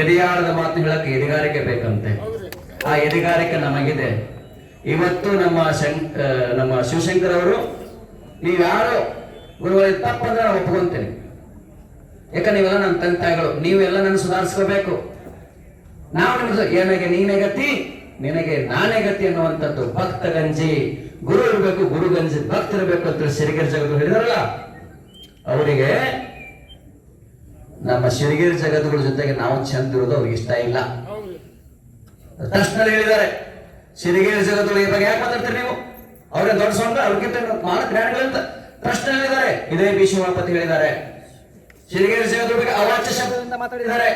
ಎದೆಯಾಳದ ಮಾತು ಹೇಳಕ್ಕೆ ಎದೆಗಾರಿಕೆ ಬೇಕಂತೆ. ಆ ಎದೆಗಾರಿಕೆ ನಮಗಿದೆ. ಇವತ್ತು ನಮ್ಮ ಶಿವಶಂಕರ್ ಅವರು, ನೀವ್ಯಾರು ಗುರುಗಳು ತಪ್ಪಂದ್ರೆ ನಾನು ಒಪ್ಕೊಂತೀನಿ. ಯಾಕ ನೀವೆಲ್ಲ ನನ್ನ ತಂದೆ ತಾಯಿಗಳು, ನೀವೆಲ್ಲ ನನ್ನ ಸುಧಾರಿಸ್ಕೋಬೇಕು. ನಾವು ನಿಮ್ದು ಏನಾಗೆ ನೀನೇ ಗತಿ, ನಿನಗೆ ನಾನೇ ಗತಿ ಅನ್ನುವಂಥದ್ದು ಭಕ್ತ ಗಂಜಿ. ಗುರು ಇರಬೇಕು, ಗುರು ಗಂಜಿ ಭಕ್ತ ಇರಬೇಕು ಅಂತ ಸಿರಿಗೆರೆ ಜಗತ್ತು ಹೇಳಿದಾರಲ್ಲ, ಅವರಿಗೆ ನಮ್ಮ ಸಿರಿಗೆರೆ ಜಗತ್ತುಗಳ ಜೊತೆಗೆ ನಾವು ಚಂದ ಇರೋದು ಅವ್ರಿಗೆ ಇಷ್ಟ ಇಲ್ಲ. ತಕ್ಷಣ ಹೇಳಿದ್ದಾರೆ, ಸಿರಿಗೆರೆ ಜಗತ್ತುಗಳ ಈ ಬಗ್ಗೆ ಯಾಕೆ ಮಾತಾಡ್ತೀರಿ ನೀವು, ಅವ್ರೇ ದೊಡ್ಡ ಸ್ವಂತ ಅವ್ರಿಗಿಂತ ಮಾನ ಜ್ಞಾನಿಗಳಂತ ಪ್ರಶ್ನೆ ಹೇಳಿದ್ದಾರೆ. ಇದೇ ಬಿ ಶಿವಪತಿ ಹೇಳಿದ್ದಾರೆ, ಸಿರಿಗೆರೆ ಜಗತ್ತುಗಳ ಬಗ್ಗೆ ಅವಾಚ್ಯ ಶಬ್ದದಿಂದ ಮಾತಾಡಿದ್ದಾರೆ.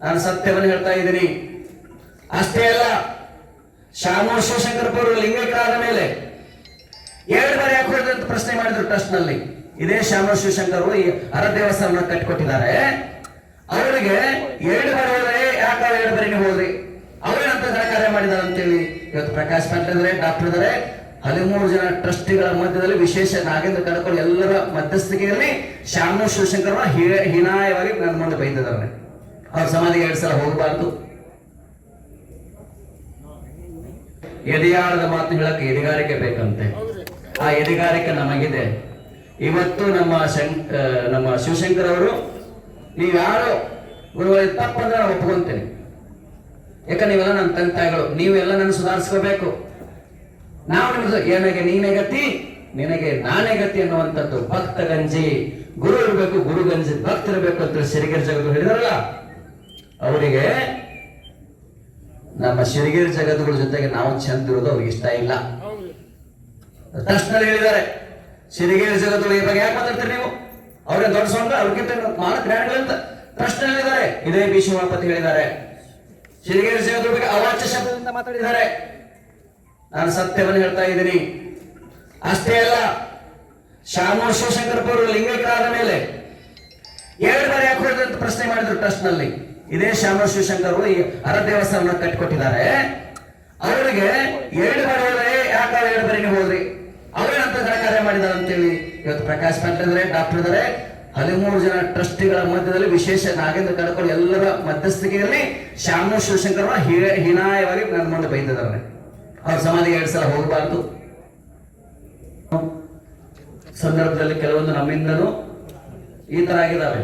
ನಾನು ಸತ್ಯವನ್ನು ಹೇಳ್ತಾ ಇದ್ದೀನಿ. ಅಷ್ಟೇ ಅಲ್ಲ, ಶಾಮೂರ್ ಶಿವಶಂಕರಪ್ಪರು ಲಿಂಗೈಕ್ಯರಾದ ಮೇಲೆ 2 ಬಾರಿ ಯಾಕೆ ಹೊಡೆದ್ರು ಅಂತ ಪ್ರಶ್ನೆ ಮಾಡಿದ್ರು ಟ್ರಸ್ಟ್ ನಲ್ಲಿ. ಇದೇ ಶಾಮೂರ್ ಶಿವಶಂಕರ್ ಈ ಅರ ದೇವಸ್ಥಾನ ಕಟ್ಟಿಕೊಟ್ಟಿದ್ದಾರೆ. ಅವರಿಗೆ 2 ಬಾರಿ ಹೋದ್ರೆ ಯಾಕೆ 2 ಬಾರಿ ನೀವು ಹೋದ್ರಿ, ಅವರೇನಂತ ಕಾರ್ಯ ಮಾಡಿದಾರೆ ಅಂತೇಳಿ ಇವತ್ತು ಪ್ರಕಾಶ್ ಪಾಟೀಲ್ ಇದ್ದಾರೆ, ಡಾಕ್ಟರ್ ಇದ್ದಾರೆ, 13 ಜನ ಟ್ರಸ್ಟಿಗಳ ಮಧ್ಯದಲ್ಲಿ ವಿಶೇಷ ನಾಗೇಂದ್ರ ಕಡಕೋಳಿ ಎಲ್ಲರ ಮಧ್ಯಸ್ಥಿಕೆಯಲ್ಲಿ ಶಾಮೂರ್ ಶಿವಶಂಕರ್ ಹೀನಾಯವಾಗಿ ನನ್ನ ಮುಂದೆ ಬೈದಿದ್ದಾರೆ. ಅವ್ರ ಸಮಾಧಿಗೆ 2 ಸಲ ಹೋಗಬಾರ್ದು. ಎದೆಯಾಳದ ಮಾತು ಹೇಳಕ್ಕೆ ಎದೆಗಾರಿಕೆ ಬೇಕಂತೆ. ಆ ಎದೆಗಾರಿಕೆ ನಮಗಿದೆ. ಇವತ್ತು ನಮ್ಮ ಶಿವಶಂಕರ್ ಅವರು, ನೀವ್ಯಾರು ಗುರುಗಳು ತಪ್ಪಂದ್ರೆ ನಾನು ಒಪ್ಕೊಂತೀನಿ. ಯಾಕ ನೀವೆಲ್ಲ ನನ್ನ ತಂದೆ ತಾಯಿಗಳು, ನೀವೆಲ್ಲ ನನ್ನ ಸುಧಾರಿಸ್ಕೋಬೇಕು. ನಾವು ನಿಮ್ದು ಏನಾಗೆ ನೀನೇ ಗತಿ, ನಿನಗೆ ನಾನೇ ಗತಿ ಅನ್ನುವಂಥದ್ದು ಭಕ್ತ ಗಂಜಿ. ಗುರು ಇರಬೇಕು, ಗುರು ಗಂಜಿ ಭಕ್ತ ಇರಬೇಕು ಅಂತ ಸಿರಿಗೆರೆ ಜಗತ್ತು ಹೇಳಿದಾರಲ್ಲ, ಅವರಿಗೆ ನಮ್ಮ ಸಿರಿಗೆರೆ ಜಗತ್ತುಗಳ ಜೊತೆಗೆ ನಾವು ಚಂದ ಇರೋದು ಅವ್ರಿಗೆ ಇಷ್ಟ ಇಲ್ಲ. ತಕ್ಷಣ ಹೇಳಿದ್ದಾರೆ, ಸಿರಿಗೆರೆ ಜಗತ್ತುಗಳ ಈ ಬಗ್ಗೆ ಯಾಕೆ ಮಾತಾಡ್ತೀರಿ ನೀವು, ಅವ್ರೇ ದೊಡ್ಡ ಸ್ವಂತ ಅವ್ರಿಗಿಂತ ಮಾನ ಜ್ಞಾನಿಗಳಂತ ಪ್ರಶ್ನೆ ಹೇಳಿದ್ದಾರೆ. ಇದೇ ಬಿ ಶಿವಪತಿ ಹೇಳಿದ್ದಾರೆ, ಸಿರಿಗೆರೆ ಜಗತ್ತುಗಳ ಬಗ್ಗೆ ಅವಾಚ್ಯ ಶಬ್ದದಿಂದ ಮಾತಾಡಿದ್ದಾರೆ. ನಾನು ಸತ್ಯವನ್ನು ಹೇಳ್ತಾ ಇದ್ದೀನಿ. ಅಷ್ಟೇ ಅಲ್ಲ, ಶಾಮೂರ್ ಶಿವಶಂಕರಪ್ಪರು ಲಿಂಗೈಕ್ಯರಾದ ಮೇಲೆ 2 ಬಾರಿ ಯಾಕೆ ಹೊಡೆದ್ರು ಅಂತ ಪ್ರಶ್ನೆ ಮಾಡಿದ್ರು ಟ್ರಸ್ಟ್ ನಲ್ಲಿ. ಇದೇ ಶಾಮೂರ್ ಶಿವಶಂಕರ್ ಈ ಅರ ದೇವಸ್ಥಾನ ಕಟ್ಟಿಕೊಟ್ಟಿದ್ದಾರೆ. ಅವರಿಗೆ 2 ಬಾರಿ ಹೋದ್ರೆ ಯಾಕೆ 2 ಬಾರಿ ನೀವು ಹೋದ್ರಿ, ಅವರೇನಂತ ಕಾರ್ಯ ಮಾಡಿದಾರೆ ಅಂತೇಳಿ ಇವತ್ತು ಪ್ರಕಾಶ್ ಪಾಟೀಲ್ ಇದ್ದಾರೆ, ಡಾಕ್ಟರ್ ಇದ್ದಾರೆ, 13 ಜನ ಟ್ರಸ್ಟಿಗಳ ಮಧ್ಯದಲ್ಲಿ ವಿಶೇಷ ನಾಗೇಂದ್ರ ಕಡಕೋಳಿ ಎಲ್ಲರ ಮಧ್ಯಸ್ಥಿಕೆಯಲ್ಲಿ ಶಾಮೂರ್ ಶಿವಶಂಕರ್ ಹೀನಾಯವಾಗಿ ನನ್ನ ಮುಂದೆ ಬೈದಿದ್ದಾರೆ. ಅವ್ರ ಸಮಾಧಿಗೆ 2 ಸಲ ಹೋಗಬಾರ್ದು. ಸಂದರ್ಭದಲ್ಲಿ ಕೆಲವೊಂದು ನಮ್ಮಿಂದನೂ ಈ ತರ ಆಗಿದ್ದಾವೆ,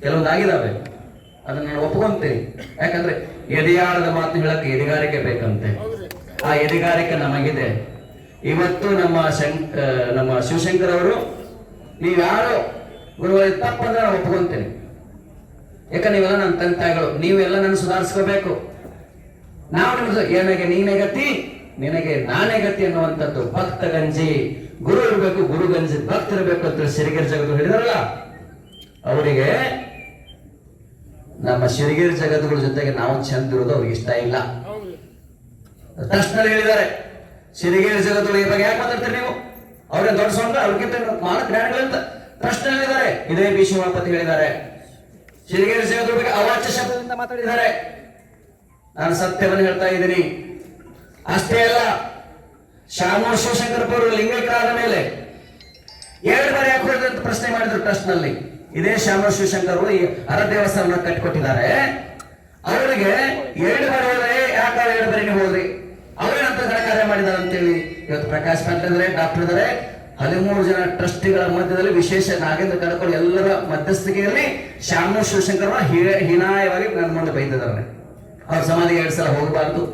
ಕೆಲವೊಂದು ಆಗಿದ್ದಾವೆ. ಅದನ್ನ ನಾನು ಒಪ್ಕೊಂತೀನಿ. ಯಾಕಂದ್ರೆ ಎದೆಯಾಳದ ಮಾತು ಹೇಳಕ್ಕೆ ಎದೆಗಾರಿಕೆ ಬೇಕಂತೆ. ಆ ಎದೆಗಾರಿಕೆ ನಮಗಿದೆ. ಇವತ್ತು ನಮ್ಮ ಶಿವಶಂಕರ್ ಅವರು, ನೀವ್ಯಾರು ಗುರುಗಳು ತಪ್ಪಂದ್ರೆ ನಾನು ಒಪ್ಕೊಂತೀನಿ. ಯಾಕ ನೀವೆಲ್ಲ ನನ್ನ ತಂದೆ ತಾಯಿಗಳು, ನೀವೆಲ್ಲ ನನ್ನ ಸುಧಾರಿಸ್ಕೋಬೇಕು. ನಾವು ನಿಮ್ದು ಏನಾಗೆ ನೀನೇ ಗತಿ, ನಿನಗೆ ನಾನೇ ಗತಿ ಅನ್ನುವಂಥದ್ದು ಭಕ್ತ ಗಂಜಿ. ಗುರು ಇರಬೇಕು, ಗುರು ಗಂಜಿ ಭಕ್ತ ಇರಬೇಕು ಅಂತ ಸಿರಿಗೆರೆ ಜಗತ್ತು ಹೇಳಿದಾರಲ್ಲ, ಅವರಿಗೆ ನಮ್ಮ ಸಿರಿಗೆರೆ ಜಗತ್ತುಗಳ ಜೊತೆಗೆ ನಾವು ಚಂದ ಇರೋದು ಅವ್ರಿಗೆ ಇಷ್ಟ ಇಲ್ಲ. ತಕ್ಷಣ ಹೇಳಿದ್ದಾರೆ, ಸಿರಿಗೆರೆ ಜಗತ್ತುಗಳ ಈ ಬಗ್ಗೆ ಯಾಕೆ ಮಾತಾಡ್ತೀರಿ ನೀವು, ಅವರೇ ದೊಡ್ಡ ಸ್ವಂತ ಅವ್ರಿಗಿಂತ ಮಾನ ಜ್ಞಾನಿಗಳಂತ ಪ್ರಶ್ನೆ ಹೇಳಿದ್ದಾರೆ. ಇದೇ ಬಿ ಶಿವಪತಿ ಹೇಳಿದ್ದಾರೆ, ಸಿರಿಗೆರೆ ಜಗತ್ತುಗಳ ಬಗ್ಗೆ ಅವಾಚ್ಯ ಶಬ್ದದಿಂದ ಮಾತಾಡಿದ್ದಾರೆ. ನಾನು ಸತ್ಯವನ್ನು ಹೇಳ್ತಾ ಇದ್ದೀನಿ. ಅಷ್ಟೇ ಅಲ್ಲ, ಶಾಮೂರ್ ಶಿವಶಂಕರಪ್ಪರು ಲಿಂಗೈಕ್ಯರಾದ ಮೇಲೆ 2 ಬಾರಿ ಯಾಕೆ ಹೊಡೆದ್ರು ಅಂತ ಪ್ರಶ್ನೆ ಮಾಡಿದ್ರು ಟ್ರಸ್ಟ್ ನಲ್ಲಿ. ಇದೇ ಶಾಮೂರ್ ಶಿವಶಂಕರ್ ಈ ಅರ ದೇವಸ್ಥಾನ ಕಟ್ಟಿಕೊಟ್ಟಿದ್ದಾರೆ. ಅವರಿಗೆ 2 ಬಾರಿ ಹೋದ್ರೆ ಯಾಕೆ 2 ಬಾರಿ ನೀವು ಹೋದ್ರಿ, ಅವರೇನಂತ ಕಾರ್ಯ ಮಾಡಿದಾರೆ ಅಂತೇಳಿ ಇವತ್ತು ಪ್ರಕಾಶ್ ಪಾಟೀಲ್ ಇದ್ದಾರೆ, ಡಾಕ್ಟರ್ ಇದ್ದಾರೆ, 13 ಜನ ಟ್ರಸ್ಟಿಗಳ ಮಧ್ಯದಲ್ಲಿ ವಿಶೇಷ ನಾಗೇಂದ್ರ ಕಡಕೋಳಿ ಎಲ್ಲರ ಮಧ್ಯಸ್ಥಿಕೆಯಲ್ಲಿ ಶಾಮೂರ್ ಶಿವಶಂಕರ್ ಹೀನಾಯವಾಗಿ ನನ್ನ ಮುಂದೆ ಬೈದಿದ್ದಾರೆ. ಅವ್ರ ಸಮಾಧಿಗೆ 2 ಸಲ ಹೋಗಬಾರ್ದು.